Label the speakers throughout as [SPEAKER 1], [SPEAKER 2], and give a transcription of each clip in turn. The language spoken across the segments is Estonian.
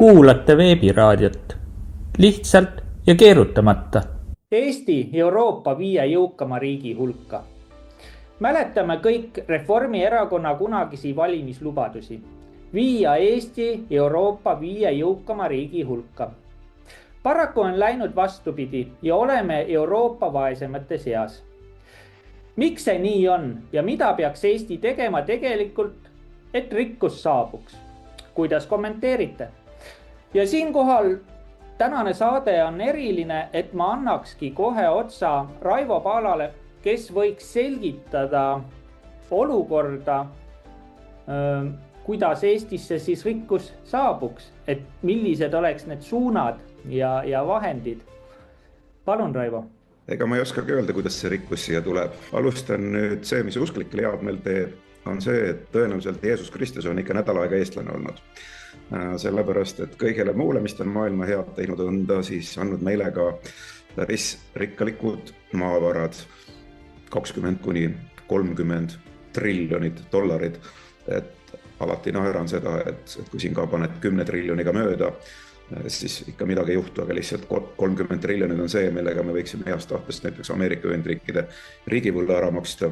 [SPEAKER 1] Kuulate veebiraadiot lihtsalt ja keerutamata.
[SPEAKER 2] Eesti Euroopa 5 jõukama riigi hulka. Mäletame kõik Reformierakonna kunagisi valimislubadusi. Viia Eesti Euroopa 5 jõukama riigi hulka. Paraku on läinud vastupidi ja oleme Euroopa vaesemate seas. Miks see nii on ja mida peaks Eesti tegema tegelikult, et rikkus saabuks? Kuidas kommenteerite? Ja siinkohal tänane saade on eriline, et ma annakski kohe otsa Raivo Paalale, kes võiks selgitada olukorda, kuidas Eestisse siis rikkus saabuks, et millised oleks need suunad ja vahendid. Palun, Raivo.
[SPEAKER 3] Ega ma ei oskagi öelda, kuidas see rikkus siia tuleb. Alustan nüüd see, mis usklikele head meil teeb, on see, et tõenäoliselt Jeesus Kristus on ikka nädal aega eestlane olnud. Sellepärast, et kõigele muule, mis ta on maailma head teinud, on ta siis andnud meile ka päris rikkalikud maavarad, 20–30 triljonit dollarit. Et alati naeran seda, et kui siin ka paned 10 triljoniga mööda, siis ikka midagi ei juhtu, aga lihtsalt 30 triljonit on see, millega me võiksime heast tahtest näiteks Ameerika Ühendriikide riigivõlla ära maksta.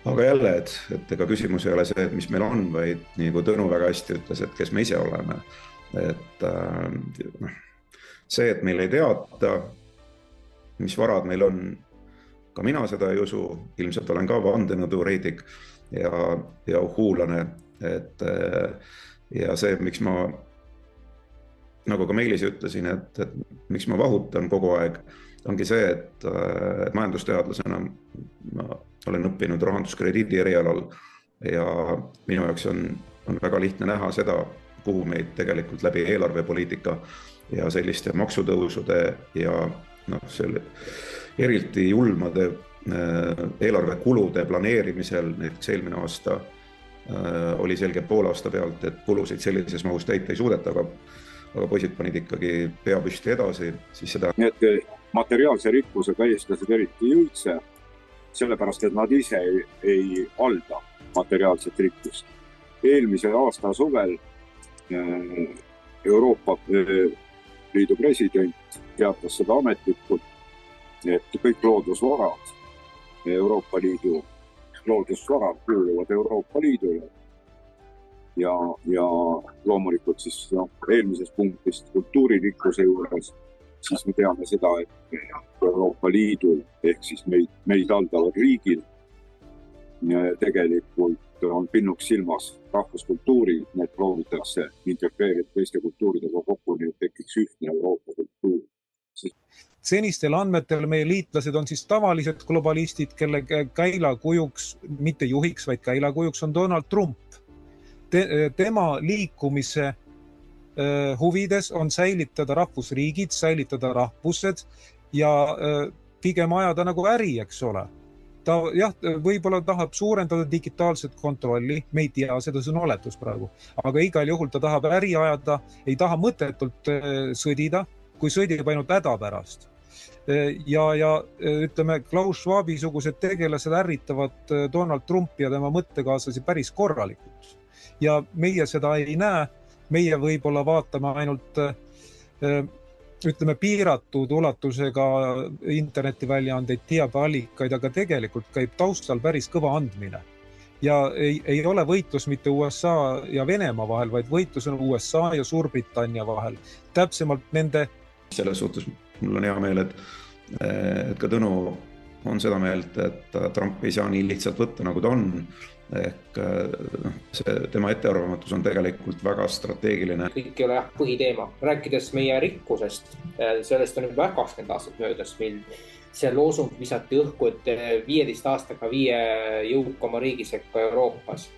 [SPEAKER 3] Aga jälle, et ega küsimus ei ole see, et mis meil on, vaid nii kui Tõnu väga hästi ütles, et kes me ise oleme. Et see, et meil ei teata, mis varad meil on, ka mina seda ei usu, ilmselt olen ka vandenõuteoreetik ja uhuulane. Ja see, miks ma, nagu ka Meelis ütlesin, et miks ma vahutan kogu aeg, ongi see, et majandusteadlasena ma olen õppinud rahanduskrediidi erialal ja minu jaoks on väga lihtne näha seda, kuhu meid tegelikult läbi eelarvepoliitika ja selliste maksutõusude ja selle eriti julmade eelarvekulude planeerimisel, näiteks eelmine aasta oli selge pool aasta pealt, et kulusid sellises mahus täita ei suudeta, aga poisid panid ikkagi pea püsti edasi, siis seda.
[SPEAKER 4] Need materiaalse rikkusega eestlased eriti ei üldse, sellepärast, et nad ise ei halda materiaalset rikkust. Eelmise aasta suvel Euroopa Liidu president teatas seda ametlikult, et kõik loodusvarad, Euroopa Liidu loodusvarad kuuluvad Euroopa Liidule. Ja loomulikult siis eelmises punktist kultuuririkkuse juures, siis me teame seda, et Euroopa Liidul ehk siis meid haldaval riigil tegelikult on pinnuks silmas rahvuskultuuri, need proovitakse integreerida teiste kultuuridega kokku, nii et tekiks ühtne Euroopa kultuur.
[SPEAKER 5] Senistel andmetel meie liitlased on siis tavalised globalistid, kelle käilakujuks, mitte juhiks, vaid käilakujuks on Donald Trump. Tema liikumise huvides on säilitada rahvusriigid, säilitada rahvused ja pigem ajada nagu äri, eks ole. Ta võib-olla tahab suurendada digitaalset kontrolli, me ei tea, seda on oletus praegu, aga igal juhul ta tahab äri ajada, ei taha mõttetult sõdida, kui sõdib ainult häda pärast. Ja ütleme, Klaus Schwabi sugused tegelased ärritavad Donald Trumpi ja tema mõttekaaslasi päris korralikult. Ja meie seda ei näe, meie võib-olla vaatame ainult ütleme piiratud ulatusega internetiväljaandeid, teabeallikaid, aga tegelikult käib taustal päris kõva andmine. Ja ei ole võitlus mitte USA ja Venemaa vahel, vaid võitlus on USA ja Suurbritannia vahel. Täpsemalt nende.
[SPEAKER 3] Selles suhtes mul on hea meel, et ka Tõnu on seda meelt, et Trump ei saa nii lihtsalt võtta, nagu ta on. Ehk tema ettearvamatus on tegelikult väga strateegiline.
[SPEAKER 6] Kõik ei ole põhiteema. Rääkides meie rikkusest, sellest on juba 20 aastat möödas, mil see loosung visati õhku, et 15 aastaga 5 jõukama riigi sekka Euroopas.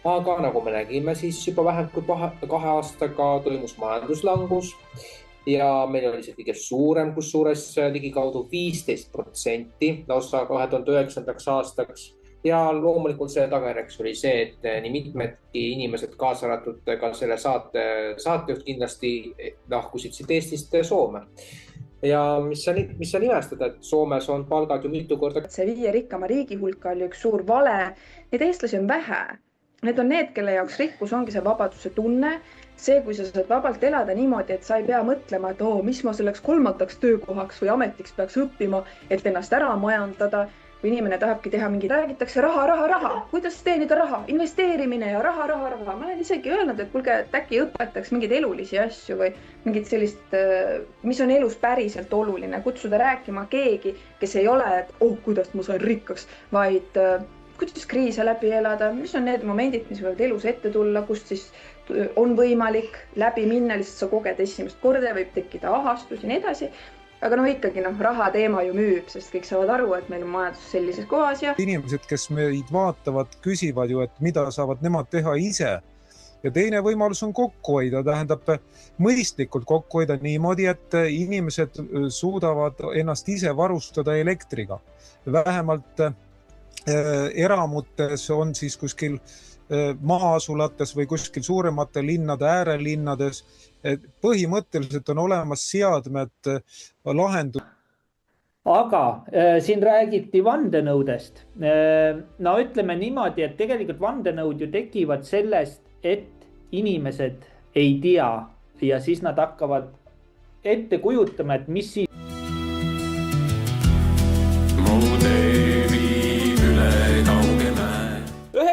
[SPEAKER 6] Aga nagu me nägime, siis juba vähem kui 2 aastaga toimus majanduslangus ja meil oli see kõige suurem, kus suures ligikaudu 15% lausa 2009. aastaks. Ja loomulikult selle tagajärjeks oli see, et nii mitmedki inimesed kaasa arvatud ka selle saatejuht kindlasti lahkusid siit Eestist Soome. Ja mis sa nimestada, et Soomes on palgad ju mitu korda.
[SPEAKER 7] See 5 rikkama riigi hulka oli üks suur vale. Neid eestlasi on vähe. need on need, kelle jaoks rikkus ongi see vabaduse tunne, see, kui sa saad vabalt elada niimoodi, et sa ei pea mõtlema, et mis ma selleks 3. töökohaks või ametiks peaks õppima, et ennast ära majandada. Kui inimene tahabki teha mingi, räägitakse raha, kuidas teenida raha, investeerimine ja raha. Ma olen isegi öelnud, et kuulge, et äkki õpetaks mingeid elulisi asju või mingit sellist, mis on elus päriselt oluline, kutsuda rääkima keegi, kes ei ole, et kuidas ma sain rikkaks, vaid kuidas kriise läbi elada, mis on need momendid, mis võivad elus ette tulla, kust siis on võimalik läbi minna, lihtsalt sa koged esimest korda ja võib tekkida ahastus ja nii edasi. Aga ikkagi raha teema ju müüb, sest kõik saavad aru, et meil on majandus sellises kohas ja
[SPEAKER 5] inimesed, kes meid vaatavad, küsivad ju, et mida saavad nemad teha ise. Ja teine võimalus on kokku hoida, tähendab mõistlikult kokku hoida niimoodi, et inimesed suudavad ennast ise varustada elektriga. Vähemalt eramutes on siis kuskil maa-asulates või kuskil suuremate linnade, äärelinnades. Põhimõtteliselt on olemas seadmed lahendus.
[SPEAKER 2] Aga siin räägiti vandenõudest. No ütleme niimoodi, et tegelikult vandenõud ju tekivad sellest, et inimesed ei tea ja siis nad hakkavad ette kujutama, et mis siin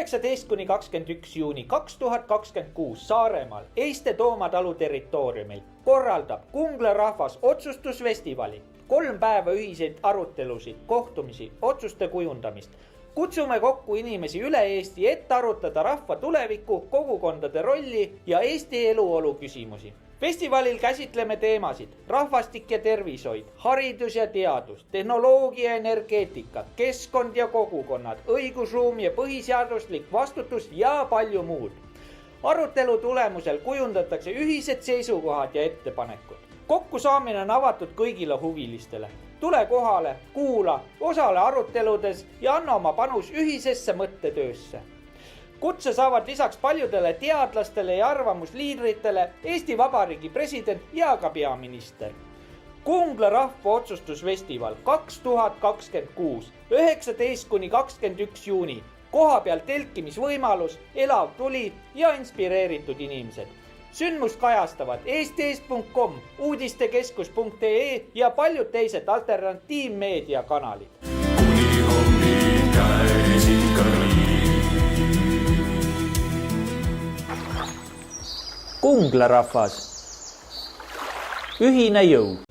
[SPEAKER 2] 19–21 juuni 2026 Saaremaal Eiste Toomatalu territooriumil korraldab Kungla rahvas otsustusfestivali. 3 päeva ühiseid arutelusid, kohtumisi, otsuste kujundamist. Kutsume kokku inimesi üle Eesti, et arutada rahva tuleviku, kogukondade rolli ja Eesti eluolu küsimusi. Festivalil käsitleme teemasid rahvastik ja tervishoid, haridus ja teadus, tehnoloogia ja energeetika, keskkond ja kogukonnad, õigusruum ja põhiseaduslik vastutus ja palju muud. Arutelu tulemusel kujundatakse ühised seisukohad ja ettepanekud. Kokkusaamine on avatud kõigile huvilistele. Tule kohale, kuula, osale aruteludes ja anna oma panus ühisesse mõttetöösse. Kutse saavad lisaks paljudele teadlastele ja arvamusliidritele Eesti Vabariigi president ja ka peaminister. Kungla rahva otsustusfestival 2026, 19–21 juuni. Koha peal telkimisvõimalus, elav tuli ja inspireeritud inimesed. Sündmust kajastavad eestis.com, uudistekeskus.ee ja paljud teised alternatiivmeedia kanalid. Kuni hommik käisid kõrvi. Kungla rahvas, ühine jõud.